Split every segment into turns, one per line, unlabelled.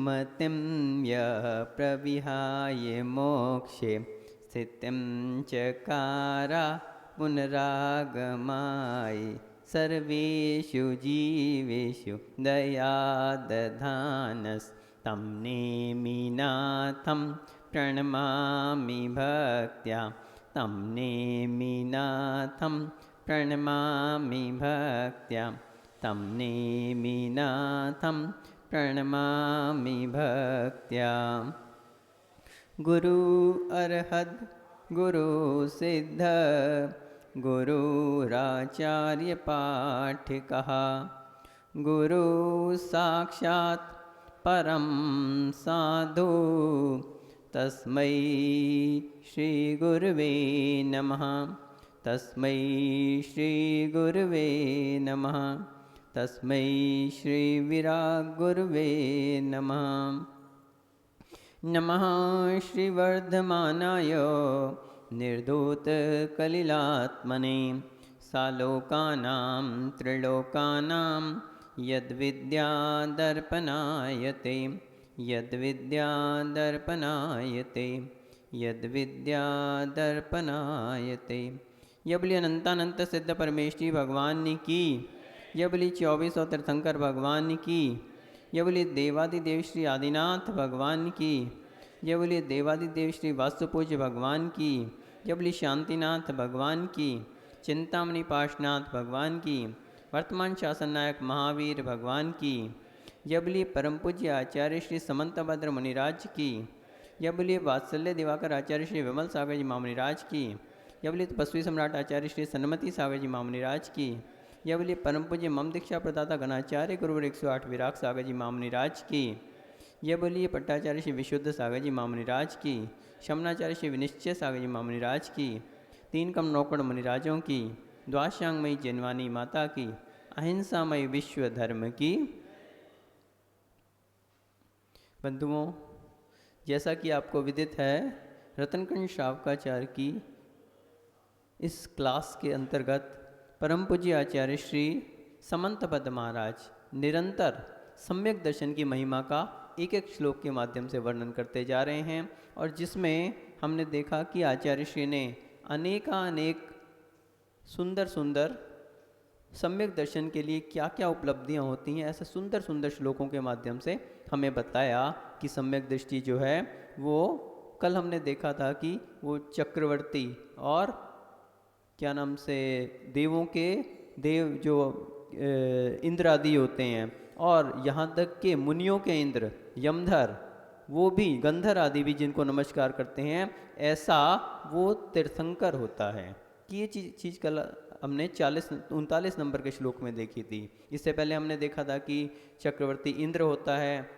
मतिं यः प्रविहाय मोक्षे स्थितिं चकार पुनरागमाय सर्वेषु जीवेषु दयादधानस्तं नेमिनाथं प्रणमामि भक्त्या तं नेमिनाथं प्रणमामि भक्त्या तं नेमिनाथं प्रणमामि भक्त्या। गुरु अर्हद् गुरु सिद्ध गुरुराचार्य पाठिकः गुरु साक्षात् परं साधु तस्मै श्री गुरुवे नमः। तस्मै श्री गुरुवे नमः। तस्मै श्री विराग गुरुवे नमः। नमः श्री वर्धमानाय निर्धूतकलिलात्मने सालोकानां त्रिलोकानां यद्विद्यादर्पणायते यद्विद्यादर्पणायते यद्विद्यादर्पणायते। यह बोली अनंतानंत सिद्ध परमेश्वरी भगवान की, यह बोली 24 तीर्थंकर भगवान की, यह बोली देवादिदेव श्री आदिनाथ भगवान की, यह बोली देवादिदेव श्री वास्तुपूज्य भगवान की, यह बोली शांतिनाथ भगवान की, चिंतामणि पाशनाथ भगवान की, वर्तमान शासन नायक महावीर भगवान की, यह बोली परम पूज्य आचार्य श्री समंतभद्र मुनिराज की, यह बोली वात्सल्य दिवाकर आचार्य श्री विमल सागर जी महामुनिराज की, यह बोली तपस्वी सम्राट आचार्य श्री सन्मति सागर जी महामुनिराज की, यह बोली परम पूज्य मम दीक्षा प्रदाता गणाचार्य गुरुवर 108 विराग सागर जी महामुनिराज की, यह बोलिए पट्टाचार्य श्री विशुद्ध सागर जी महामुनिराज की, शमनाचार्य श्री विनिश्चय सागर जी महामुनिराज की, 3 कम नौकड़ मुनिराजों की, द्वाशांगमयी जन्वानी माता की, अहिंसामय विश्व धर्म की। बंधुओं, जैसा कि आपको विदित है, रतनकंड श्रावकाचार्य की इस क्लास के अंतर्गत परम पूज्य आचार्य श्री समंतभद्र महाराज निरंतर सम्यक दर्शन की महिमा का एक एक श्लोक के माध्यम से वर्णन करते जा रहे हैं, और जिसमें हमने देखा कि आचार्य श्री ने अनेकानेक सुंदर सुंदर सम्यक दर्शन के लिए क्या क्या उपलब्धियां होती हैं, ऐसे सुंदर सुंदर श्लोकों के माध्यम से हमें बताया कि सम्यक दृष्टि जो है वो कल हमने देखा था कि वो चक्रवर्ती और क्या नाम से देवों के देव जो इंद्र आदि होते हैं, और यहाँ तक के मुनियों के इंद्र यमधर, वो भी गंधर आदि भी जिनको नमस्कार करते हैं, ऐसा वो तीर्थंकर होता है कि ये चीज़ कल हमने 39 नंबर के श्लोक में देखी थी। इससे पहले हमने देखा था कि चक्रवर्ती इंद्र होता है,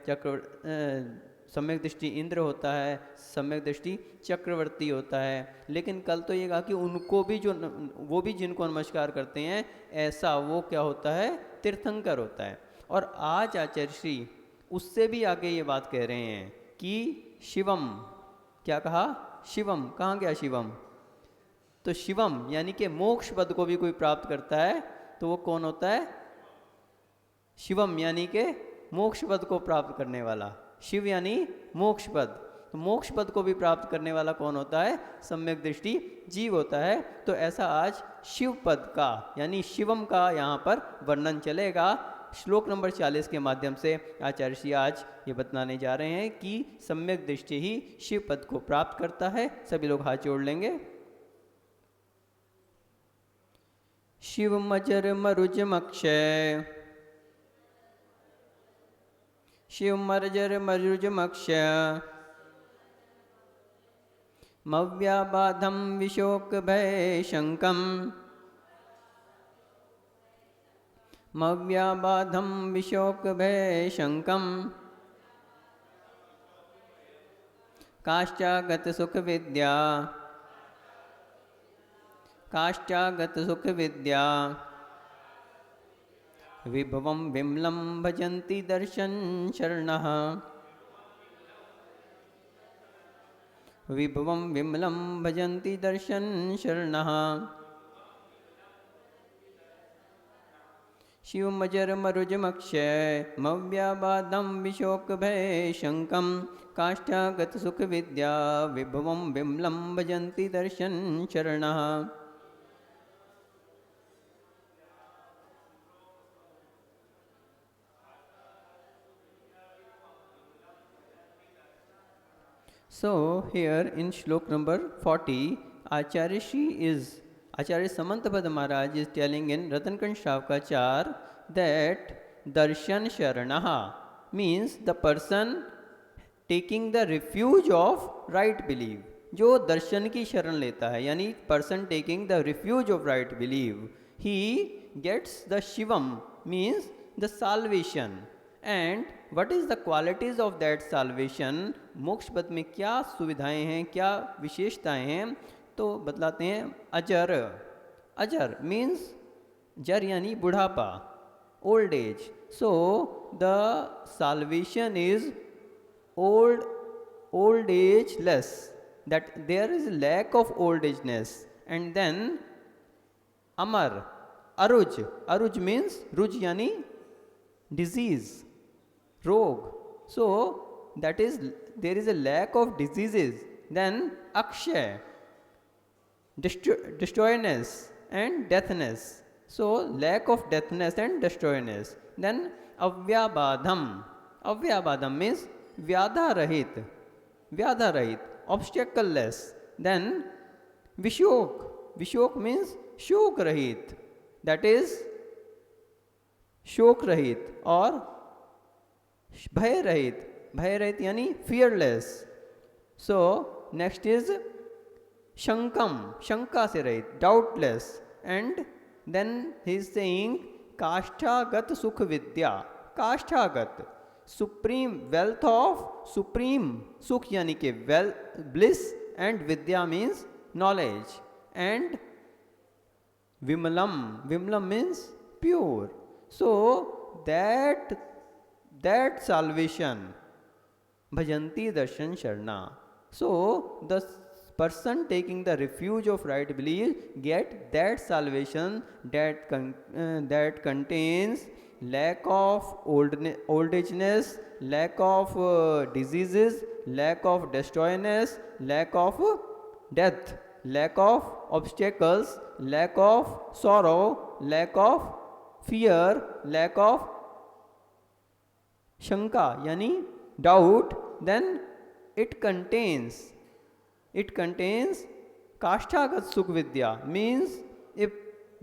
सम्यक दृष्टि इंद्र होता है, सम्यक दृष्टि चक्रवर्ती होता है। लेकिन कल तो ये कहा कि उनको भी वो भी जिनको नमस्कार करते हैं, ऐसा वो क्या होता है, तीर्थंकर होता है। और आज आचार्य श्री उससे भी आगे ये बात कह रहे हैं कि शिवम, क्या कहा, शिवम, कहाँ गया शिवम, तो शिवम यानी कि मोक्ष पद को भी कोई प्राप्त करता है तो वो कौन होता है, शिवम यानी कि मोक्ष पद को प्राप्त करने वाला, शिव यानी मोक्ष पद, तो मोक्ष पद को भी प्राप्त करने वाला कौन होता है, सम्यक दृष्टि जीव होता है। तो ऐसा आज शिव पद का यानी शिवम का यहाँ पर वर्णन चलेगा। श्लोक नंबर 40 के माध्यम से आचार्य श्री आज ये बतलाने जा रहे हैं कि सम्यक दृष्टि ही शिव पद को प्राप्त करता है। सभी लोग हाथ जोड़ लेंगे। शिव मजर मरुज मक्षय, शिव मर्जर मरुज मक्षय, मव्याबाधम विशोक भय शंकम, मव्याबाधम विशोक भय शंकम, काष्ठागत सुख विद्या, काष्ठागत सुख विद्या, विभवं विमलं भजन्ति दर्शन शरणः, विभवं विमलं भजन्ति दर्शन शरणः, शिवमजरमरुजमक्षय मव्याबाधं विशोकभय शङ्कं काष्ठागतसुखविद्या विभवं विमलं भजन्ति दर्शन शरणः। So here in shlok number 40, Acharya Samantabhadra Maharaj is telling in Ratankand Shavkachar that darshan sharanaha means the person taking the refuge of right belief. जो दर्शन की शरण लेता है, यानी person taking the refuge of right belief, he gets the Shivam means the salvation. And what is the qualities of that salvation? मोक्ष पद में क्या सुविधाएं हैं, क्या विशेषताएं हैं, तो बतलाते हैं अजर। अजर मीन्स जर यानी बुढ़ापा, old age. So the salvation is old age less, that there is lack of old ageness. And then amar, aruj, aruj means ruj yani disease, rog. So that is there is a lack of diseases. Then akshay, destroyness and deathness. So lack of deathness and destroyness. Then avyabadham, avyabadham means vyadha rahit, vyadha rahit, obstacle less. Then vishok, vishok means shok rahit, that is शोक रहित। और भय रहित, भय रहित यानी fearless. So next is शंकम, शंका से रहित, doubtless. And then he is saying काष्ठागत सुख विद्या, काष्ठागत सुप्रीम वेल्थ ऑफ सुप्रीम सुख यानी कि वेल ब्लिस, एंड विद्या मीन्स नॉलेज। एंड विमलम, विमलम means pure. So that salvation, bhajanti darshan sharna. So the person taking the refuge of right belief get that salvation that contains lack of old ageness, lack of diseases, lack of destroyness, lack of death, lack of obstacles, lack of sorrow, lack of fear, lack of shanka yani doubt. Then it contains kashthagat sukh vidya means a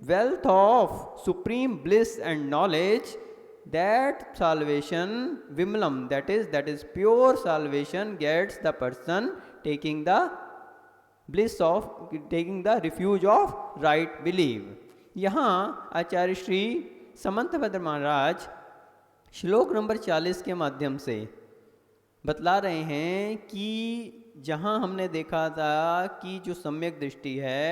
wealth of supreme bliss and knowledge. That salvation vimlam, that is pure salvation, gets the person taking the bliss of, taking the refuge of right belief. यहाँ आचार्य श्री समंतभद्र महाराज श्लोक number 40 के माध्यम से बतला रहे हैं कि जहाँ हमने देखा था कि जो सम्यक दृष्टि है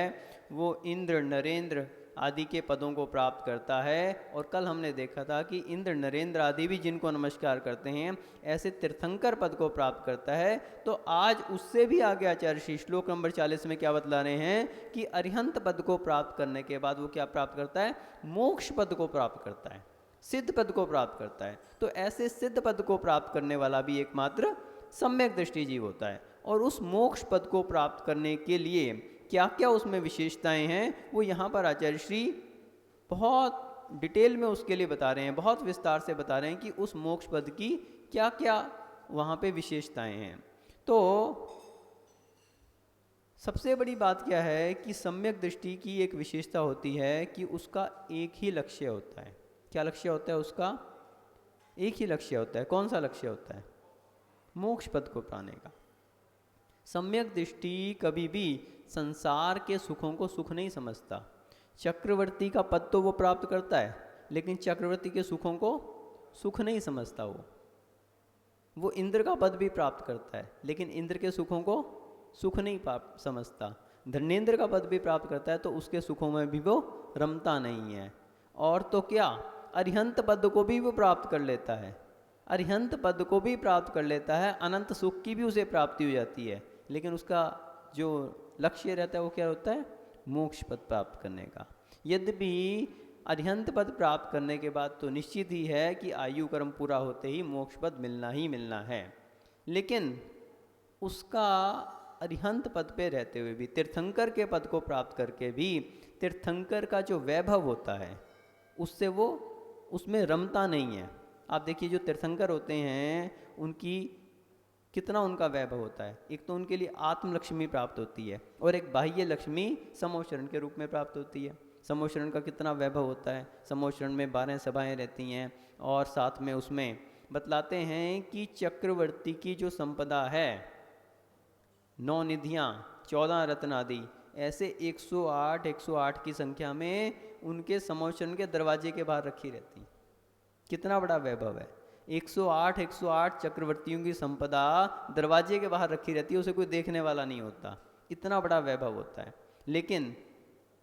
वो इंद्र नरेंद्र आदि के पदों को प्राप्त करता है, और कल हमने देखा था कि इंद्र नरेंद्र आदि भी जिनको नमस्कार करते हैं ऐसे तीर्थंकर पद को प्राप्त करता है। तो आज उससे भी आगे आचार्य श्री श्लोक नंबर 40 में क्या बतला रहे हैं कि अरिहंत पद को प्राप्त करने के बाद वो क्या प्राप्त करता है, मोक्ष पद को प्राप्त करता है, सिद्ध पद को प्राप्त करता है। तो ऐसे सिद्ध पद को प्राप्त करने वाला भी एकमात्र सम्यक दृष्टि जीव होता है। और उस मोक्ष पद को प्राप्त करने के लिए क्या क्या उसमें विशेषताएं हैं वो यहाँ पर आचार्य श्री बहुत डिटेल में उसके लिए बता रहे हैं, बहुत विस्तार से बता रहे हैं कि उस मोक्ष पद की क्या क्या वहाँ पे विशेषताएं हैं। तो सबसे बड़ी बात क्या है कि सम्यक दृष्टि की एक विशेषता होती है कि उसका एक ही लक्ष्य होता है। क्या लक्ष्य होता है उसका? एक ही लक्ष्य होता है। कौन सा लक्ष्य होता है? मोक्ष पद को पाने का। सम्यक दृष्टि कभी भी संसार के सुखों को सुख नहीं समझता। चक्रवर्ती का पद तो वो प्राप्त करता है, लेकिन चक्रवर्ती के सुखों को सुख नहीं समझता। वो इंद्र का पद भी प्राप्त करता है, लेकिन इंद्र के सुखों को सुख नहीं समझता। धर्मेंद्र का पद भी प्राप्त करता है, तो उसके सुखों में भी वो रमता नहीं है। और तो क्या, अरिहंत पद को भी वो प्राप्त कर लेता है, अरिहंत पद को भी प्राप्त कर लेता है, अनंत सुख की भी उसे प्राप्ति हो जाती है, लेकिन उसका जो लक्ष्य रहता है वो क्या होता है? मोक्ष पद प्राप्त करने का। यद्यपि अरिहंत पद प्राप्त करने के बाद तो निश्चित ही है कि आयु कर्म पूरा होते ही मोक्ष पद मिलना ही मिलना है। लेकिन उसका अरिहंत पद पे रहते हुए भी, तीर्थंकर के पद को प्राप्त करके भी, तीर्थंकर का जो वैभव होता है उससे वो उसमें रमता नहीं है। आप देखिए जो तीर्थंकर होते हैं उनकी कितना उनका वैभव होता है। एक तो उनके लिए आत्म लक्ष्मी प्राप्त होती है और एक बाह्य लक्ष्मी समोशरण के रूप में प्राप्त होती है। समोशरण का कितना वैभव होता है। समोशरण में 12 सभाएं रहती हैं और साथ में उसमें बतलाते हैं कि चक्रवर्ती की जो संपदा है, 9 निधियाँ, 14 रत्न आदि, ऐसे 108 की संख्या में उनके समोशरण के दरवाजे के बाहर रखी रहती। कितना बड़ा वैभव है। 108 चक्रवर्तियों की संपदा दरवाजे के बाहर रखी रहती है, उसे कोई देखने वाला नहीं होता, इतना बड़ा वैभव होता है। लेकिन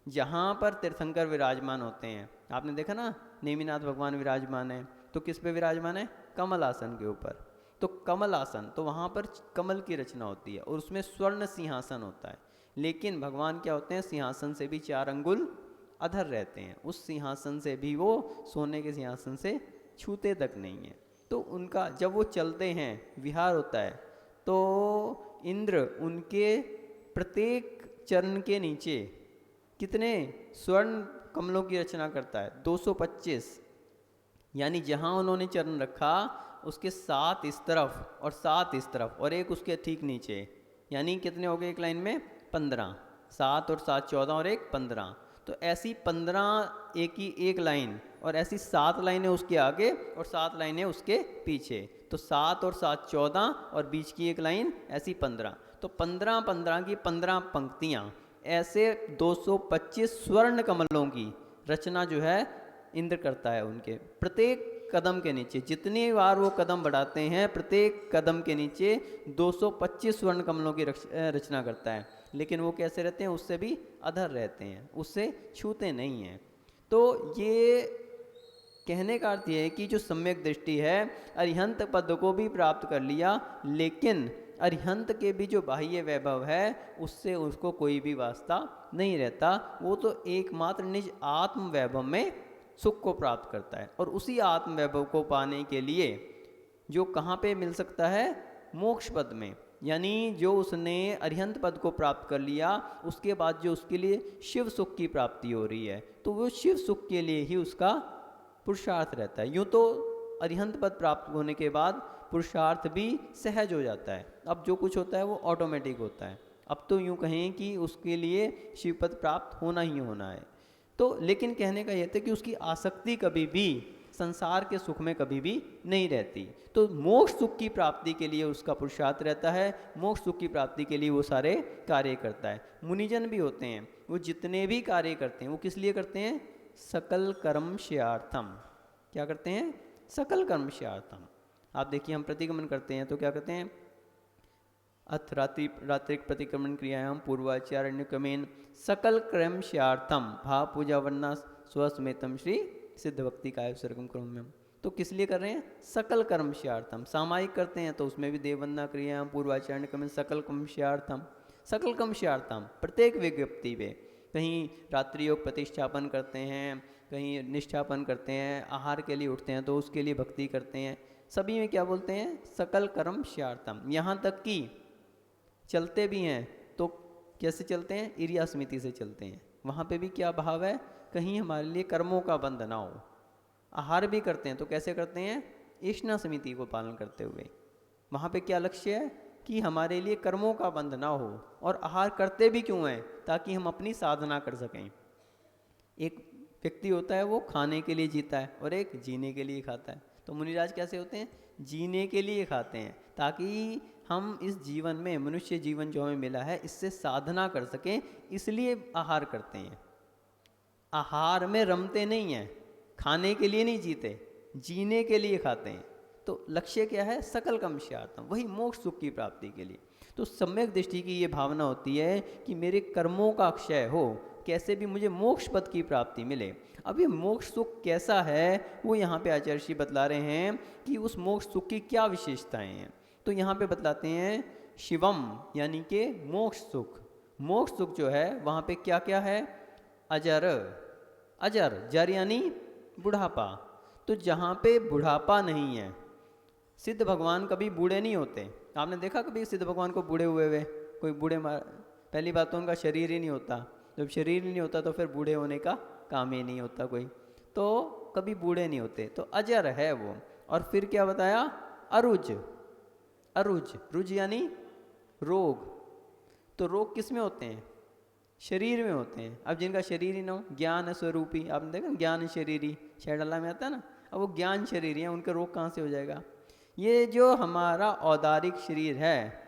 जहाँ पर तीर्थंकर विराजमान होते हैं, आपने देखा ना नेमिनाथ भगवान विराजमान है, तो किस पे विराजमान है? कमल आसन के ऊपर। तो कमल आसन, तो वहाँ पर कमल की रचना होती है और उसमें स्वर्ण सिंहासन होता है। लेकिन भगवान क्या होते हैं? सिंहासन से भी 4 अंगुल अधर रहते हैं। उस सिंहासन से भी वो सोने के सिंहासन से छूते तक नहीं है। तो उनका जब वो चलते हैं, विहार होता है, तो इंद्र उनके प्रत्येक चरण के नीचे कितने स्वर्ण कमलों की रचना करता है? 225। यानी जहाँ उन्होंने चरण रखा उसके 7 इस तरफ और 7 इस तरफ और एक उसके ठीक नीचे, यानी कितने हो गए एक लाइन में? 15। 7 और 7 14 और एक 15। तो ऐसी 15 एक ही एक लाइन, और ऐसी 7 लाइनें उसके आगे और 7 लाइनें उसके पीछे। तो 7 और 7 14 और बीच की एक लाइन, ऐसी 15। तो 15 की 15 पंक्तियाँ, ऐसे 225 स्वर्ण कमलों की रचना जो है इंद्र करता है उनके प्रत्येक कदम के नीचे। जितनी बार वो कदम बढ़ाते हैं, प्रत्येक कदम के नीचे 225 स्वर्ण कमलों की रचना करता है। लेकिन वो कैसे रहते हैं? उससे भी अधर रहते हैं, उससे छूते नहीं हैं। तो ये कहने का अर्थ ये है कि जो सम्यक दृष्टि है, अरिहंत पद को भी प्राप्त कर लिया, लेकिन अरिहंत के भी जो बाह्य वैभव है उससे उसको कोई भी वास्ता नहीं रहता। वो तो एकमात्र निज आत्म वैभव में सुख को प्राप्त करता है। और उसी आत्म वैभव को पाने के लिए जो कहाँ पे मिल सकता है? मोक्ष पद में। यानी जो उसने अरिहंत पद को प्राप्त कर लिया, उसके बाद जो उसके लिए शिव सुख की प्राप्ति हो रही है, तो वो शिव सुख के लिए ही उसका पुरुषार्थ रहता है। यूँ तो अरिहंत पद प्राप्त होने के बाद पुरुषार्थ भी सहज हो जाता है। अब जो कुछ होता है वो ऑटोमेटिक होता है। अब तो यूँ कहें कि उसके लिए शिव पद प्राप्त होना ही होना है। तो लेकिन कहने का यह था कि उसकी आसक्ति कभी भी संसार के सुख में कभी भी नहीं रहती। तो मोक्ष सुख की प्राप्ति के लिए उसका पुरुषार्थ रहता है, मोक्ष सुख की प्राप्ति के लिए वो सारे कार्य करता है। मुनिजन भी होते हैं, वो जितने भी कार्य करते हैं वो किस लिए करते हैं? सकल कर्मश्यार्थम। क्या करते हैं? सकल कर्मश्यार्थम। आप देखिए हम प्रतिक्रमण करते हैं तो क्या करते हैं? अथ रात्रिक प्रतिक्रमण क्रियायाम पूर्वाचारण्य क्रमेण सकल क्रमश्यार्थम भाव पूजा वर्णा स्वस्मेतम श्री सिद्ध भक्ति काय सर्गम क्रम्यम। तो किस लिए कर रहे हैं? सकल कर्मश्यार्थम। सामायिक करते हैं तो उसमें भी देववंदना क्रियायाम पूर्वाचारण क्रमेण सकल कर्मश्यार्थम। सकल कर्मश्यार्थम प्रत्येक विज्ञप्ति में, कहीं रात्रि योग प्रतिष्ठापन करते हैं, कहीं निष्ठापन करते हैं, आहार के लिए उठते हैं तो उसके लिए भक्ति करते हैं, सभी में क्या बोलते हैं? सकल कर्मश्यार्थम। यहाँ तक कि चलते भी हैं तो कैसे चलते हैं? इरिया समिति से चलते हैं। वहाँ पे भी क्या भाव है? कहीं हमारे लिए कर्मों का बंध ना हो। आहार भी करते हैं तो कैसे करते हैं? ईष्णा समिति को पालन करते हुए। वहाँ पे क्या लक्ष्य है? कि हमारे लिए कर्मों का बंध ना हो। और आहार करते भी क्यों हैं? ताकि हम अपनी साधना कर सकें। एक व्यक्ति होता है वो खाने के लिए जीता है और एक जीने के लिए खाता है। तो मुनिराज कैसे होते हैं? जीने के लिए खाते हैं ताकि हम इस जीवन में, मनुष्य जीवन जो हमें मिला है, इससे साधना कर सकें, इसलिए आहार करते हैं। आहार में रमते नहीं हैं, खाने के लिए नहीं जीते, जीने के लिए खाते हैं। तो लक्ष्य क्या है? सकल कर्मश्यार्थम, वही मोक्ष सुख की प्राप्ति के लिए। तो सम्यक दृष्टि की ये भावना होती है कि मेरे कर्मों का क्षय हो, कैसे भी मुझे मोक्ष पद की प्राप्ति मिले। अब ये मोक्ष सुख कैसा है वो यहाँ पे आचार्य श्री बतला रहे हैं कि उस मोक्ष सुख की क्या विशेषताएं हैं। तो यहाँ पे बतलाते हैं शिवम, यानी कि मोक्ष सुख। मोक्ष सुख जो है वहाँ पे क्या क्या है? अजर, अजर, जर यानी बुढ़ापा। तो जहाँ पे बुढ़ापा नहीं है, सिद्ध भगवान कभी बूढ़े नहीं होते। आपने देखा कभी सिद्ध भगवान को बूढ़े हुए कोई पहली बात तो उनका शरीर ही नहीं होता। जब शरीर ही नहीं होता तो फिर बूढ़े होने का काम ही नहीं होता कोई, तो कभी बूढ़े नहीं होते। तो अजर है वो। और फिर क्या बताया? अरुज। अरुज, रुज यानी रोग। तो रोग किस में होते हैं? शरीर में होते हैं। अब जिनका शरीर ही ना हो, ज्ञान स्वरूपी, आपने देखा ज्ञान शरीरी शेडल्ला में आता है ना, अब वो ज्ञान शरीरी है, उनके रोग कहाँ से हो जाएगा? ये जो हमारा औदारिक शरीर है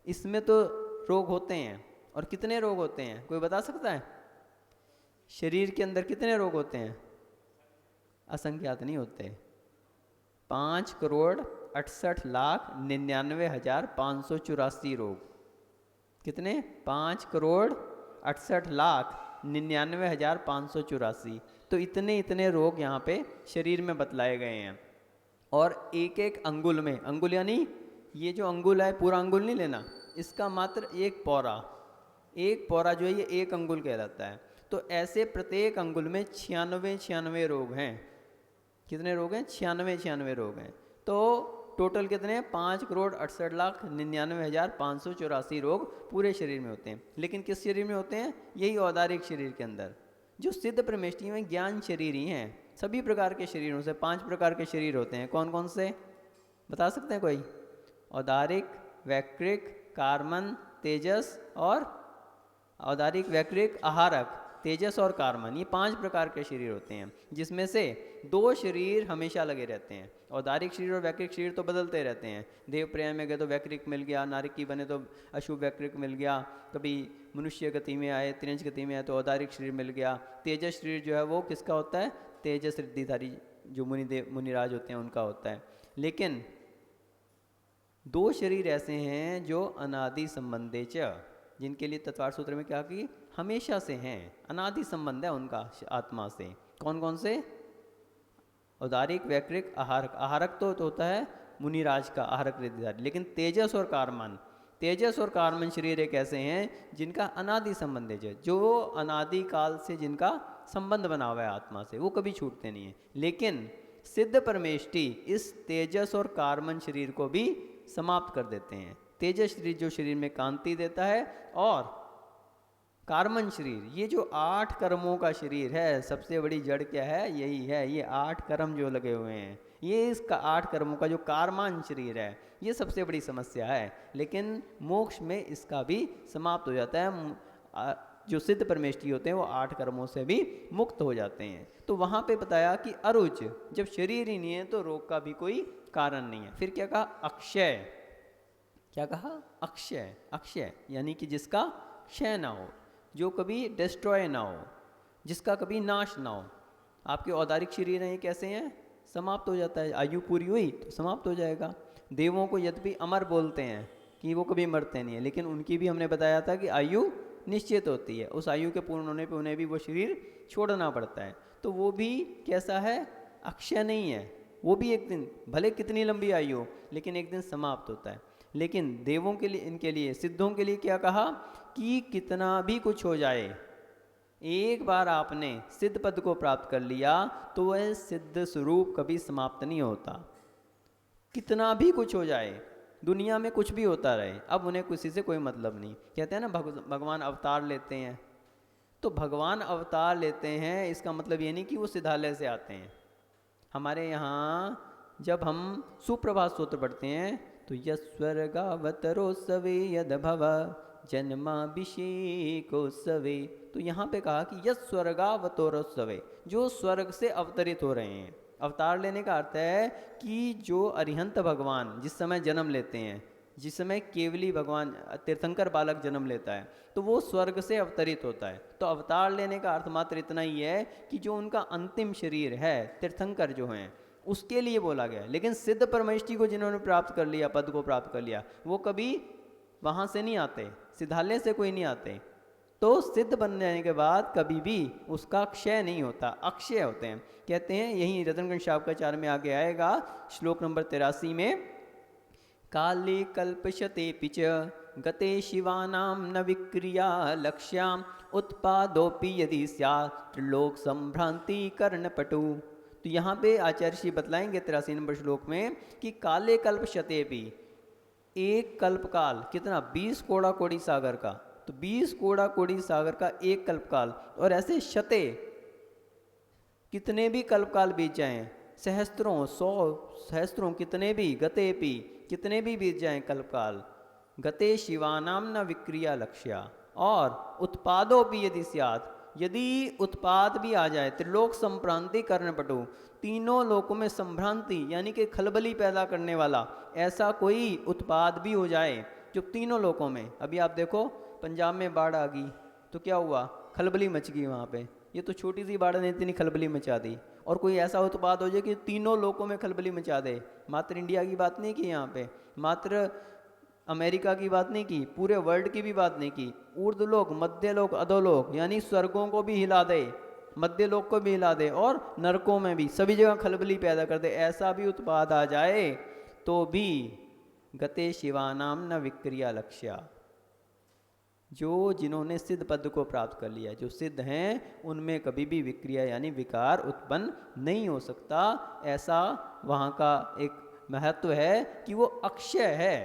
इसमें तो रोग होते हैं। और कितने रोग होते हैं कोई बता सकता है? शरीर के अंदर कितने रोग होते हैं? असंख्यात नहीं होते। 5,68,99,584 रोग। कितने? 5,68,99,584। तो इतने इतने रोग यहाँ पे शरीर में बतलाए गए हैं। और एक एक अंगुल में, अंगुल यानी ये जो अंगुल है पूरा अंगुल नहीं लेना, इसका मात्र एक पौरा, एक पौरा जो है ये एक अंगुल कहलाता है। तो ऐसे प्रत्येक अंगुल में 96 रोग हैं। कितने रोग हैं? 96 रोग हैं। तो टोटल कितने हैं? 5,68,99,584 रोग पूरे शरीर में होते हैं। लेकिन किस शरीर में होते हैं? यही औदारिक शरीर के अंदर। जो सिद्ध परमेष्टि में ज्ञान शरीर ही हैं। सभी प्रकार के शरीरों से 5 प्रकार के शरीर होते हैं। कौन कौन से बता सकते हैं कोई? औदारिक, वैक्रिक, कार्मन, तेजस और औदारिक, वैक्रिक, आहारक, तेजस और कार्मन, ये 5 प्रकार के शरीर होते हैं, जिसमें से 2 शरीर हमेशा लगे रहते हैं। औदारिक शरीर और वैक्रिक शरीर तो बदलते रहते हैं। देव प्रयाण में गए तो वैक्रिक मिल गया, नारकी बने तो अशुभ वैक्रिक मिल गया, कभी मनुष्य गति में आए, त्रिंज गति में आए तो औदारिक शरीर मिल गया। तेजस शरीर जो है वो किसका होता है? तेजस रिद्धिधारी जो मुनिराज होते हैं उनका होता है। लेकिन 2 शरीर ऐसे हैं जो अनादि संबंधे च, जिनके लिए तत्वार्थ सूत्र में क्या कि हमेशा से हैं, अनादि संबंध है उनका आत्मा से। कौन कौन से? औदारिक, वैक्रिक, आहारक। आहारक तो होता है मुनिराज का, आहारक रिद्धिधारी। लेकिन तेजस और कार्मन, तेजस और कार्मन शरीर एक ऐसे हैं जिनका अनादि संबंध है, जो अनादि काल से जिनका संबंध बना हुआ है आत्मा से, वो कभी छूटते नहीं है। लेकिन सिद्ध परमेष्टि इस तेजस और कार्मन शरीर को भी समाप्त कर देते हैं। तेजस शरीर जो शरीर में कांति देता है, और कार्मन शरीर ये जो 8 कर्मों का शरीर है, सबसे बड़ी जड़ क्या है? यही है, ये 8 कर्म जो लगे हुए हैं, ये इसका 8 कर्मों का जो कार्मान शरीर है, ये सबसे बड़ी समस्या है। लेकिन मोक्ष में इसका भी समाप्त हो जाता है। जो सिद्ध परमेष्टि होते हैं वो 8 कर्मों से भी मुक्त हो जाते हैं। तो वहाँ पे बताया कि अरुच, जब शरीर ही नहीं है तो रोग का भी कोई कारण नहीं है। फिर क्या कहा? अक्षय। क्या कहा? अक्षय। अक्षय यानी कि जिसका क्षय ना हो, जो कभी डिस्ट्रॉय ना हो, जिसका कभी नाश ना हो। आपके औदारिक शरीर हैं, कैसे हैं? समाप्त हो जाता है। आयु पूरी हुई तो समाप्त हो जाएगा। देवों को यद्यपि अमर बोलते हैं कि वो कभी मरते नहीं है, लेकिन उनकी भी हमने बताया था कि आयु निश्चित होती है। उस आयु के पूर्ण होने पे उन्हें भी वो शरीर छोड़ना पड़ता है। तो वो भी कैसा है? अक्षय नहीं है। वो भी एक दिन, भले कितनी लंबी आयु हो, लेकिन एक दिन समाप्त होता है। लेकिन देवों के लिए, इनके लिए, सिद्धों के लिए क्या कहा कि कितना भी कुछ हो जाए, एक बार आपने सिद्ध पद को प्राप्त कर लिया तो वह सिद्ध स्वरूप कभी समाप्त नहीं होता। कितना भी कुछ हो जाए, दुनिया में कुछ भी होता रहे, अब उन्हें किसी से कोई मतलब नहीं। कहते हैं ना भगवान अवतार लेते हैं, तो भगवान अवतार लेते हैं इसका मतलब ये नहीं कि वो सिद्धालय से आते हैं। हमारे यहाँ जब हम सुप्रभात स्तोत्र पढ़ते हैं तो यस्वर्गावतरोत्सवे यद्भव जन्माभिषेकोत्सवे, तो यहाँ पे कहा कि यस्वर्गावतरोत्सवे, जो स्वर्ग से अवतरित हो रहे हैं। अवतार लेने का अर्थ है कि जो अरिहंत भगवान जिस समय जन्म लेते हैं, जिस समय केवली भगवान तीर्थंकर बालक जन्म लेता है, तो वो स्वर्ग से अवतरित होता है। तो अवतार लेने का अर्थ मात्र इतना ही है कि जो उनका अंतिम शरीर है, तीर्थंकर जो हैं, उसके लिए बोला गया। लेकिन सिद्ध परमेष्टि को जिन्होंने प्राप्त कर लिया, पद को प्राप्त कर लिया, वो कभी वहाँ से नहीं आते, सिद्धालय से कोई नहीं आते। तो सिद्ध बन जाने के बाद कभी भी उसका क्षय नहीं होता, अक्षय होते हैं। कहते हैं, यही रतनगंज शावकाचार्य में आगे आएगा, श्लोक नंबर 83 में, काले कल्पशते पिच गते शिवानां न विक्रिया लक्ष्याम उत्पादोपि यदि स्यात् त्रिलोक संभ्रांति कर्णपटु। तो यहाँ पे आचार्य श्री बतलाएंगे 83 नंबर श्लोक में कि काले कल्प शते भी, एक कल्पकाल कितना, 20 कोड़ा कोड़ी सागर का, तो 20 कोड़ा कोड़ी सागर का एक कल्पकाल, और ऐसे शते कितने भी कल्पकाल बीत जाएं, सहस्त्रों, 100 सहस्त्रों, कितने भी, गते पी, कितने भी बीत जाएं कल्पकाल, गते शिवानाम न विक्रिया लक्ष्या, और उत्पादों भी यदि स्यात्, यदि उत्पाद भी आ जाए, त्रिलोक संभ्रांति कर्णपटु, तीनों लोकों में संभ्रांति यानी कि खलबली पैदा करने वाला ऐसा कोई उत्पाद भी हो जाए जो तीनों लोकों में, अभी आप देखो पंजाब में बाढ़ आ गई तो क्या हुआ, खलबली मच गई वहाँ पे, ये तो छोटी सी बाढ़ ने इतनी खलबली मचा दी, और कोई ऐसा उत्पाद हो जाए कि तीनों लोकों में खलबली मचा दे। मात्र इंडिया की बात नहीं की यहाँ पे, मात्र अमेरिका की बात नहीं की, पूरे वर्ल्ड की भी बात नहीं की, ऊर्ध्वलोक, मध्यलोक, अधोलोक यानी स्वर्गों को भी हिला दे, मध्य लोक को भी हिला दे, और नरकों में भी सभी जगह खलबली पैदा कर दे, ऐसा भी उत्पाद आ जाए तो भी गते शिवानाम न विक्रिया लक्ष्या, जो जिन्होंने सिद्ध पद को प्राप्त कर लिया, जो सिद्ध हैं, उनमें कभी भी विक्रिया यानी विकार उत्पन्न नहीं हो सकता। ऐसा वहाँ का एक महत्व है कि वो अक्षय है,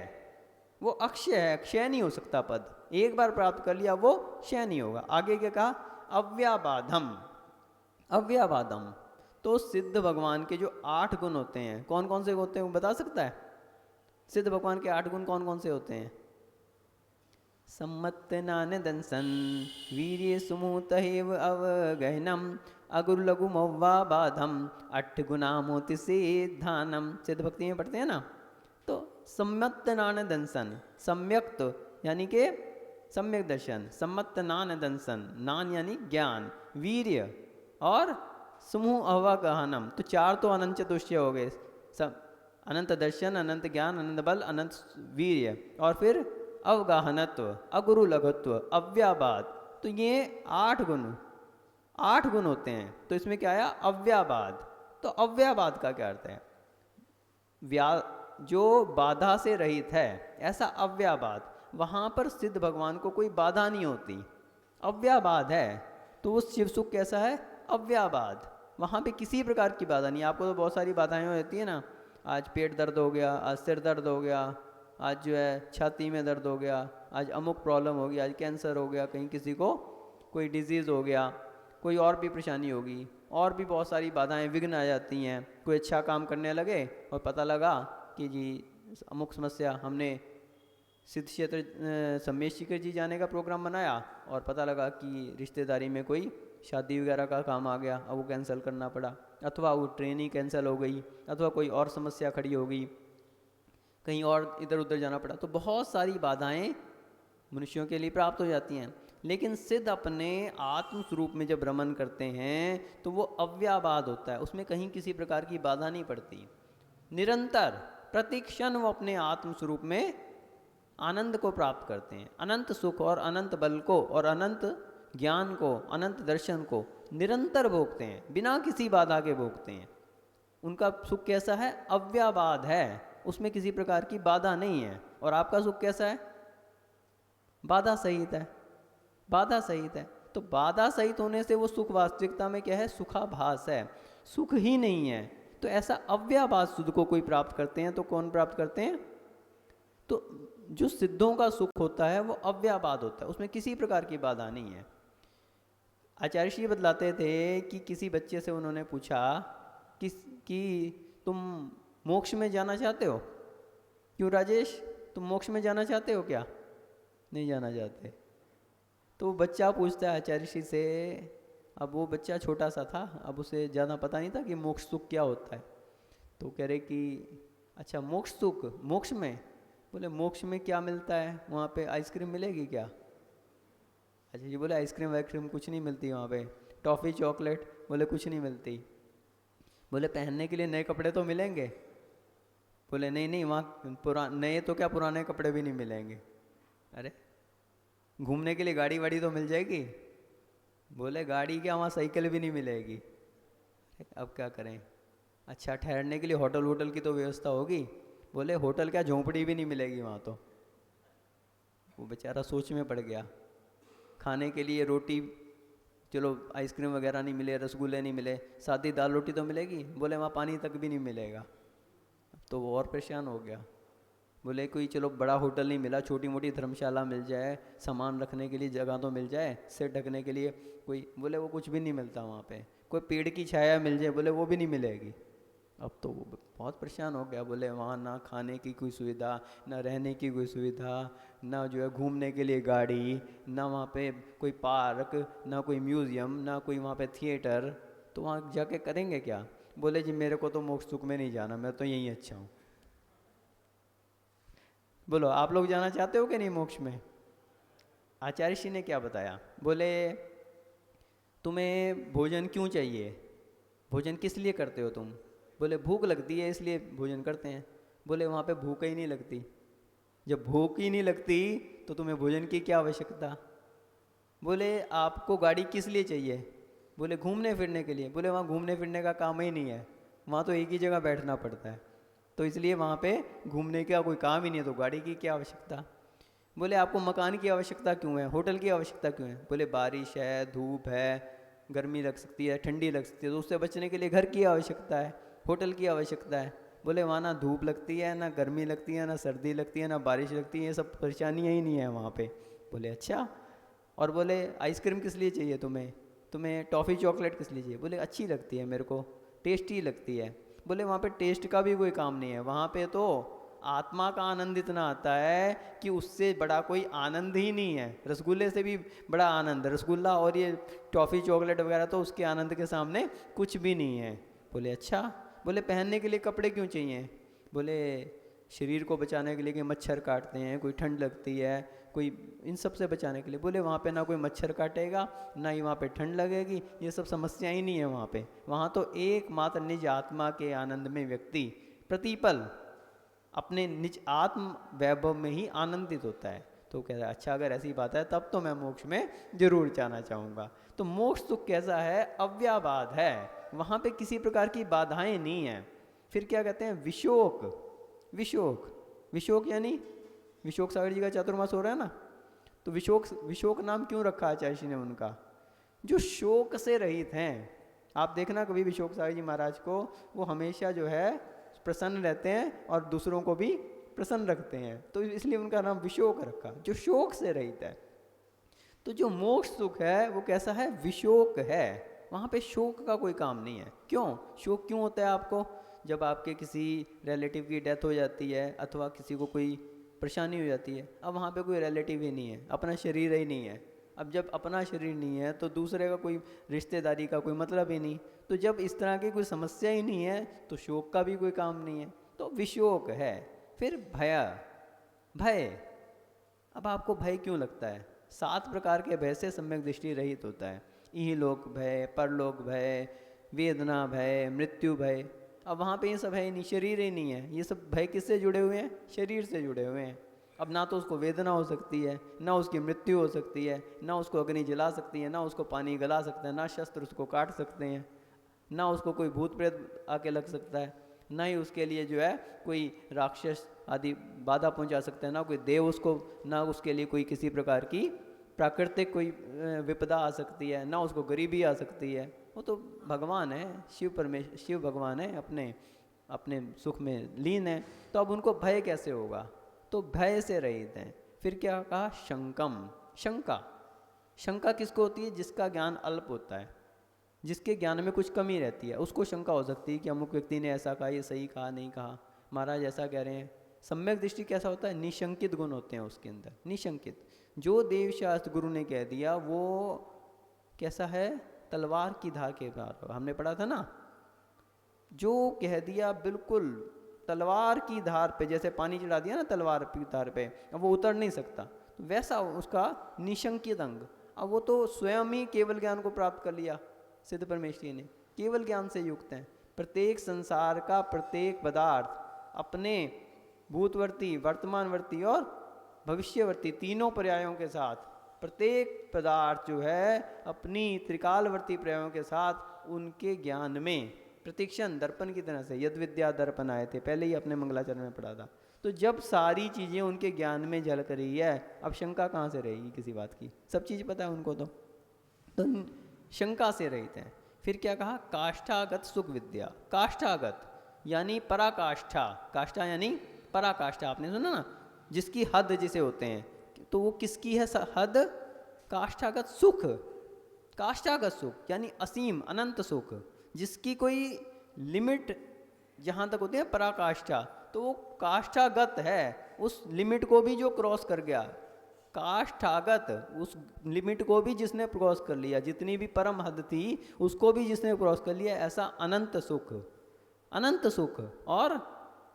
वो अक्षय है, क्षय नहीं हो सकता पद, एक बार प्राप्त कर लिया वो क्षय नहीं होगा। आगे क्या कहा, अव्याबाधम, अव्याबाधम, तो सिद्ध भगवान के जो 8 गुण होते हैं, कौन कौन से होते हैं वो बता सकता है? सिद्ध भगवान के 8 गुण कौन कौन से होते हैं? सम्मत नान दंसन वीर्य सुमूत हेव अवगहनम अगुरु लघु मौवा बाधम 8 गुना मोति सिद्धानम, सिद्ध भक्ति में पढ़ते हैं ना। तो सम्मत नान दंसन, सम्यक्त यानी के सम्यक दर्शन, सम्मत नान दंसन, नान यानी ज्ञान, वीर्य और समूह अवगहनम, तो 4 तो अनंत चतुष्टय हो गए, अनंत दर्शन, अनंत ज्ञान, अनंत बल, अनंत वीर्य, और फिर अवगाहनत्व, अगुरु लघुत्व, अव्याबाद, तो ये 8 गुण, 8 गुण होते हैं। तो इसमें क्या आया, अव्याबाद। तो अव्याबाद का क्या अर्थ है? जो बाधा से रहित है, ऐसा अव्याबाद। वहाँ पर सिद्ध भगवान को कोई बाधा नहीं होती, अव्याबाद है। तो वो शिव सुख कैसा है? अव्याबाद, वहाँ पे किसी प्रकार की बाधा नहीं। आपको तो बहुत सारी बाधाएं हो जाती है ना, आज पेट दर्द हो गया, आज सिर दर्द हो गया, आज जो है छाती में दर्द हो गया, आज अमुक प्रॉब्लम हो गई, आज कैंसर हो गया, कहीं किसी को कोई डिजीज़ हो गया, कोई और भी परेशानी होगी, और भी बहुत सारी बाधाएं, विघ्न आ जाती हैं। कोई अच्छा काम करने लगे और पता लगा कि जी अमुक समस्या, हमने सिद्ध क्षेत्र सम्मेश शिखर जी जाने का प्रोग्राम बनाया और पता लगा कि रिश्तेदारी में कोई शादी वगैरह का काम आ गया, अब वो कैंसिल करना पड़ा, अथवा वो ट्रेन ही कैंसिल हो गई, अथवा कोई और समस्या खड़ी हो गई, कहीं और इधर उधर जाना पड़ा। तो बहुत सारी बाधाएं मनुष्यों के लिए प्राप्त हो जाती हैं। लेकिन सिद्ध अपने आत्म स्वरूप में जब भ्रमण करते हैं तो वो अव्याबाद होता है, उसमें कहीं किसी प्रकार की बाधा नहीं पड़ती। निरंतर प्रतिक्षण वो अपने आत्म स्वरूप में आनंद को प्राप्त करते हैं, अनंत सुख और अनंत बल को और अनंत ज्ञान को, अनंत दर्शन को निरंतर भोगते हैं, बिना किसी बाधा के भोगते हैं। उनका सुख कैसा है? अव्याबाद है, उसमें किसी प्रकार की बाधा नहीं है। और आपका सुख कैसा है? बाधा सहित है, बाधा सहित है। तो बाधा सहित होने से वो सुख वास्तविकता में क्या है? सुखाभास है, सुख ही नहीं है। तो ऐसा अव्याभास सुख को कोई प्राप्त करते हैं तो कौन प्राप्त करते हैं? तो जो सिद्धों का सुख होता है वो अव्याबाद होता है, उसमें किसी प्रकार की बाधा नहीं है। आचार्य श्री बतलाते थे कि किसी बच्चे से उन्होंने पूछा कि तुम मोक्ष में जाना चाहते हो? क्यों राजेश, तुम मोक्ष में जाना चाहते हो क्या? नहीं जाना चाहते। तो बच्चा पूछता है आचार्य श्री से, अब वो बच्चा छोटा सा था, अब उसे ज़्यादा पता नहीं था कि मोक्ष सुख क्या होता है। तो कह रहे कि अच्छा मोक्ष सुख, मोक्ष में? बोले मोक्ष में क्या मिलता है? वहाँ पे आइसक्रीम मिलेगी क्या? अच्छा जी, बोले आइसक्रीम वाइसक्रीम कुछ नहीं मिलती वहाँ पे, टॉफ़ी चॉकलेट? बोले कुछ नहीं मिलती। बोले पहनने के लिए नए कपड़े तो मिलेंगे? बोले नहीं नहीं, वहाँ नए तो क्या, पुराने कपड़े भी नहीं मिलेंगे। अरे घूमने के लिए गाड़ी वाड़ी तो मिल जाएगी? बोले गाड़ी क्या, वहाँ साइकिल भी नहीं मिलेगी। अब क्या करें? अच्छा ठहरने के लिए होटल वोटल की तो व्यवस्था होगी? बोले होटल क्या, झोंपड़ी भी नहीं मिलेगी वहाँ तो। वो बेचारा सोच में पड़ गया। खाने के लिए रोटी, चलो आइसक्रीम वगैरह नहीं मिले, रसगुल्ले नहीं मिले, सादी दाल रोटी तो मिलेगी, बोले वहाँ पानी तक भी नहीं मिलेगा। तो वो और परेशान हो गया। बोले कोई चलो बड़ा होटल नहीं मिला, छोटी मोटी धर्मशाला मिल जाए, सामान रखने के लिए जगह तो मिल जाए, सिर ढकने के लिए कोई, बोले वो कुछ भी नहीं मिलता वहाँ पे। कोई पेड़ की छाया मिल जाए, बोले वो भी नहीं मिलेगी। अब तो वो बहुत परेशान हो गया। बोले वहाँ ना खाने की कोई सुविधा, ना रहने की कोई सुविधा, ना जो है घूमने के लिए गाड़ी, ना वहाँ पे कोई पार्क, ना कोई म्यूज़ियम, ना कोई वहाँ पे थिएटर। तो वहाँ जाके करेंगे क्या? बोले जी मेरे को तो मोक्ष सुख में नहीं जाना, मैं तो यहीं अच्छा हूँ। बोलो आप लोग जाना चाहते हो कि नहीं मोक्ष में? आचार्य श्री ने क्या बताया? बोले तुम्हें भोजन क्यों चाहिए, भोजन किस लिए करते हो तुम? बोले भूख लगती है इसलिए भोजन करते हैं। बोले वहाँ पे भूख ही नहीं लगती। जब भूख ही नहीं लगती तो तुम्हें भोजन की क्या आवश्यकता? बोले आपको गाड़ी किस लिए चाहिए? बोले घूमने फिरने के लिए। बोले वहाँ घूमने फिरने का काम ही नहीं है, वहाँ तो एक ही जगह बैठना पड़ता है, तो इसलिए वहाँ पे घूमने का कोई काम ही नहीं है, तो गाड़ी की क्या आवश्यकता? बोले आपको मकान की आवश्यकता क्यों है, होटल की आवश्यकता क्यों है? बोले बारिश है, धूप है, गर्मी लग सकती है, ठंडी लग सकती है, तो उससे बचने के लिए घर की आवश्यकता है, होटल की आवश्यकता है। बोले वहाँ ना धूप लगती है, ना गर्मी लगती है, ना सर्दी लगती है, ना बारिश लगती है, ये सब परेशानियाँ ही नहीं है वहाँ पे। बोले अच्छा। और बोले आइसक्रीम किस लिए चाहिए तुम्हें, तुम्हें टॉफ़ी चॉकलेट किस लिए चाहिए? बोले अच्छी लगती है मेरे को, टेस्टी लगती है। बोले वहाँ पे टेस्ट का भी कोई काम नहीं है, वहाँ पे तो आत्मा का आनंद इतना आता है कि उससे बड़ा कोई आनंद ही नहीं है। रसगुल्ले से भी बड़ा आनंद, रसगुल्ला और ये टॉफ़ी चॉकलेट वगैरह तो उसके आनंद के सामने कुछ भी नहीं है। बोले अच्छा। बोले पहनने के लिए कपड़े क्यों चाहिए? बोले शरीर को बचाने के लिए कि मच्छर काटते हैं, कोई ठंड लगती है, कोई इन सब से बचाने के लिए। बोले वहाँ पे ना कोई मच्छर काटेगा, ना ही वहाँ पे ठंड लगेगी, ये सब समस्या ही नहीं है वहाँ पे। वहाँ तो एकमात्र निज आत्मा के आनंद में व्यक्ति प्रतिपल अपने निज आत्म वैभव में ही आनंदित होता है। तो कह रहा है अच्छा अगर ऐसी बात है तब तो मैं मोक्ष में जरूर जाना चाहूँगा। तो मोक्ष सुख कैसा है? अव्याबाद है, वहाँ पे किसी प्रकार की बाधाएं नहीं हैं। फिर क्या कहते हैं? विशोक। विशोक, विशोक यानी विशोक सागर जी का चातुर्मास हो रहा है ना, तो विशोक, विशोक नाम क्यों रखा आचार्य जी ने उनका? जो शोक से रहित हैं। आप देखना कभी विशोक सागर जी महाराज को, वो हमेशा जो है प्रसन्न रहते हैं और दूसरों को भी प्रसन्न रखते हैं, तो इसलिए उनका नाम विशोक रखा, जो शोक से रहित है। तो जो मोक्ष सुख है वो कैसा है? विशोक है, वहाँ पे शोक का कोई काम नहीं है। क्यों शोक क्यों होता है आपको? जब आपके किसी रिलेटिव की डेथ हो जाती है अथवा किसी को कोई परेशानी हो जाती है, अब वहाँ पे कोई रिलेटिव ही नहीं है, अपना शरीर ही नहीं है। अब जब अपना शरीर नहीं है तो दूसरे का कोई रिश्तेदारी का कोई मतलब ही नहीं। तो जब इस तरह की कोई समस्या ही नहीं है तो शोक का भी कोई काम नहीं है, तो विशोक है। फिर भय, भय, अब आपको भय क्यों लगता है? 7 प्रकार के भय से सम्यक दृष्टि रहित होता है। इहलोक भय, परलोक भय, वेदना भय, मृत्यु भय। अब वहाँ पे ये सब है ही नहीं, शरीर ही नहीं है। ये सब भय किससे जुड़े हुए हैं? शरीर से जुड़े हुए हैं। अब ना तो उसको वेदना हो सकती है, ना उसकी मृत्यु हो सकती है, ना उसको अग्नि जला सकती है, ना उसको पानी गला सकता है, ना शस्त्र उसको काट सकते हैं, ना उसको कोई भूत प्रेत आके लग सकता है, ना ही उसके लिए जो है कोई राक्षस आदि बाधा पहुंचा सकता है, ना कोई देव उसको, ना उसके लिए कोई किसी प्रकार की प्राकृतिक कोई विपदा आ सकती है, ना उसको गरीबी आ सकती है। वो तो भगवान है, शिव भगवान है, अपने अपने सुख में लीन है। तो अब उनको भय कैसे होगा? तो भय से रहित हैं। फिर क्या कहा? शंकम, शंका। शंका किसको होती है? जिसका ज्ञान अल्प होता है, जिसके ज्ञान में कुछ कमी रहती है, उसको शंका हो सकती है कि अमुक व्यक्ति ने ऐसा कहा, ये सही कहा नहीं कहा, महाराज ऐसा कह रहे हैं। सम्यक दृष्टि कैसा होता है? निशंकित गुण होते हैं उसके अंदर, निशंकित। जो देव शास्त्र गुरु ने कह दिया वो कैसा है? तलवार की धार के बार, हमने पढ़ा था ना, जो कह दिया बिल्कुल तलवार की धार पे, जैसे पानी चढ़ा दिया ना तलवार की धार पे, अब वो उतर नहीं सकता, तो वैसा उसका निशंकित अंग। अब वो तो स्वयं ही केवल ज्ञान को प्राप्त कर लिया, सिद्ध परमेश्वरी ने केवल ज्ञान से युक्त हैं। प्रत्येक संसार का प्रत्येक पदार्थ अपने भूतवर्ती, वर्तमानवर्ती और भविष्यवर्ती तीनों पर्यायों के साथ, प्रत्येक पदार्थ जो है अपनी त्रिकालवर्ती पर्यायों के साथ उनके ज्ञान में प्रतीक्षण दर्पण की तरह से, यद विद्या दर्पण आए थे, पहले ही अपने मंगलाचरण में पढ़ा था। तो जब सारी चीज़ें उनके ज्ञान में झलक रही है, अब शंका कहाँ से रहेगी किसी बात की? सब चीज़ पता है उनको, तो शंका से रहित हैं। फिर क्या कहा? काष्ठागत सुख विद्या। काष्ठागत यानी पराकाष्ठा, काष्ठा यानी पराकाष्ठा, आपने सुना ना, जिसकी हद जिसे होते हैं, तो वो किसकी है हद? काष्ठागत सुख। काष्ठागत सुख यानी असीम अनंत सुख, जिसकी कोई लिमिट जहाँ तक होती है पराकाष्ठा, तो वो काष्ठागत है, उस लिमिट को भी जो क्रॉस कर गया। काष्ठागत, उस लिमिट को भी जिसने क्रॉस कर लिया, जितनी भी परम हद थी उसको भी जिसने क्रॉस कर लिया, ऐसा अनंत सुख। अनंत सुख और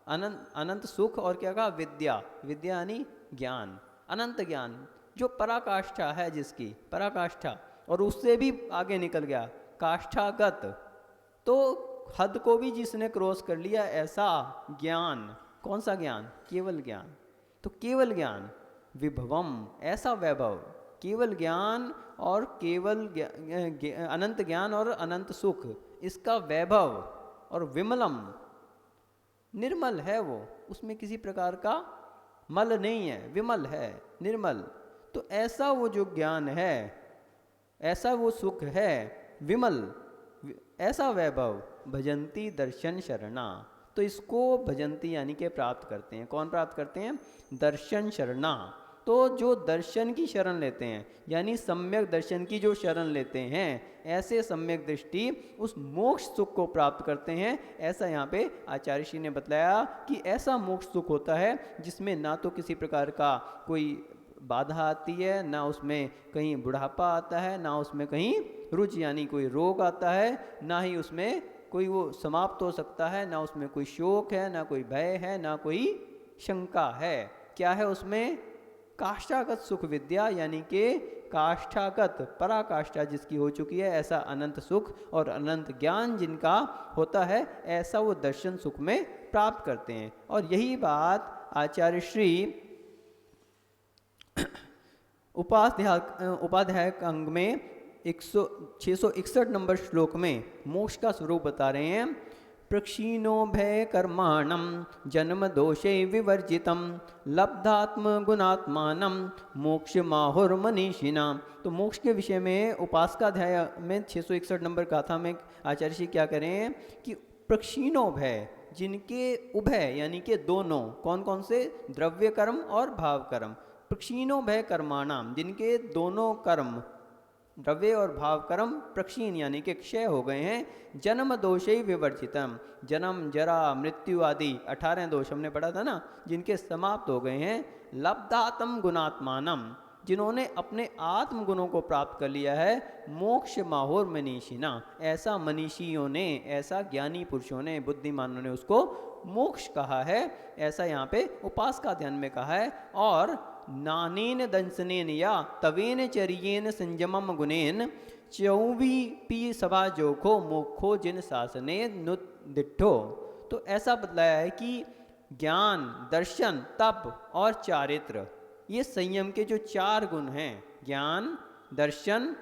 अनंत सुख और क्या कहा? विद्या। विद्या यानी ज्ञान, अनंत ज्ञान, जो पराकाष्ठा है, जिसकी पराकाष्ठा और उससे भी आगे निकल गया, काष्ठागत, तो हद को भी जिसने क्रॉस कर लिया, ऐसा ज्ञान। कौन सा ज्ञान? केवल ज्ञान। तो केवल ज्ञान, विभवम, ऐसा वैभव, केवल ज्ञान और केवल अनंत ज्ञान और अनंत सुख, इसका वैभव, और विमलम, निर्मल है वो, उसमें किसी प्रकार का मल नहीं है, विमल है, निर्मल। तो ऐसा वो जो ज्ञान है, ऐसा वो सुख है, विमल, ऐसा वैभव, भजंती दर्शन शरणा, तो इसको भजंती यानी के प्राप्त करते हैं। कौन प्राप्त करते हैं? दर्शन शरणा। तो जो दर्शन की शरण लेते हैं, यानी सम्यक दर्शन की जो शरण लेते हैं, ऐसे सम्यक दृष्टि उस मोक्ष सुख को प्राप्त करते हैं। ऐसा यहाँ पे आचार्य श्री ने बतलाया कि ऐसा मोक्ष सुख होता है जिसमें ना तो किसी प्रकार का कोई बाधा आती है, ना उसमें कहीं बुढ़ापा आता है, ना उसमें कहीं रुच यानी कोई रोग आता है, ना ही उसमें कोई वो समाप्त हो सकता है, ना उसमें कोई शोक है, ना कोई भय है, ना कोई शंका है। क्या है उसमें? काष्ठागत सुख विद्या, यानी कि काष्ठागत पराकाष्ठा जिसकी हो चुकी है, ऐसा अनंत सुख और अनंत ज्ञान जिनका होता है, ऐसा वो दर्शन सुख में प्राप्त करते हैं। और यही बात आचार्य श्री उपाध्याय अंग में 661 नंबर श्लोक में मोक्ष का स्वरूप बता रहे हैं। प्रक्षीणो भय कर्माणम जन्म दोषे विवर्जितम लब्धात्म गुणात्मानम मोक्ष माहुर मनीषिना। तो मोक्ष के विषय में उपासकाध्याय में 661 नंबर गाथा में आचार्य जी क्या करें कि प्रक्षीणो भय, जिनके उभय यानी कि दोनों, कौन कौन से? द्रव्य कर्म और भाव कर्म। प्रक्षीणो भय कर्माणाम, जिनके दोनों कर्म, द्रव्य और भाव कर्म प्रक्षीण यानी कि क्षय हो गए हैं। जन्म दोषे विवर्जितम, जन्म जरा मृत्यु आदि 18 दोष हमने पढ़ा था ना, जिनके समाप्त हो गए हैं। लब्धात्म गुणात्मानम, जिन्होंने अपने आत्म गुणों को प्राप्त कर लिया है। मोक्ष माहुर मनीषिना, ऐसा मनीषियों ने, ऐसा ज्ञानी पुरुषों ने, बुद्धिमानों ने उसको मोक्ष कहा है। ऐसा यहाँ पे उपास का ध्यान में कहा है। और नानेन दंसनेन या तवेन चरियेन संयमम गुणेन चौवी पी सभा जोखो मोखो जिन शासने नुदिठो। तो ऐसा बतलाया है कि ज्ञान, दर्शन, तप और चारित्र, ये संयम के जो 4 गुण हैं, ज्ञान, दर्शन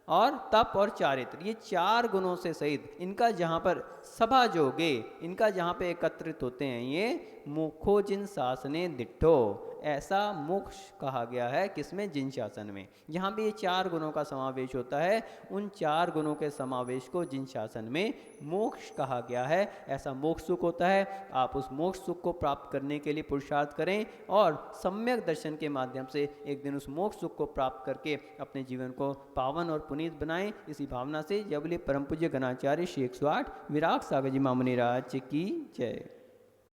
और तप और चारित्र, ये 4 गुणों से सहित इनका जहाँ पर सभा जोगे, इनका जहाँ पे एकत्रित होते हैं, ये मुखो जिन शासने दिठो, ऐसा मोक्ष कहा गया है। किसमें? जिन शासन में। यहाँ पे ये 4 गुणों का समावेश होता है। उन 4 गुणों के समावेश को जिन शासन में मोक्ष कहा गया है, ऐसा मोक्ष सुख होता है। आप उस मोक्ष सुख को प्राप्त करने के लिए पुरुषार्थ करें और सम्यक दर्शन के माध्यम से एक दिन उस मोक्ष सुख को प्राप्त करके अपने जीवन को पावन और पुनीत बनाएं। इसी भावना से जब परम पूज्य गणाचार्य श्री 108 विराग सागर जी महामुनि राज की जय।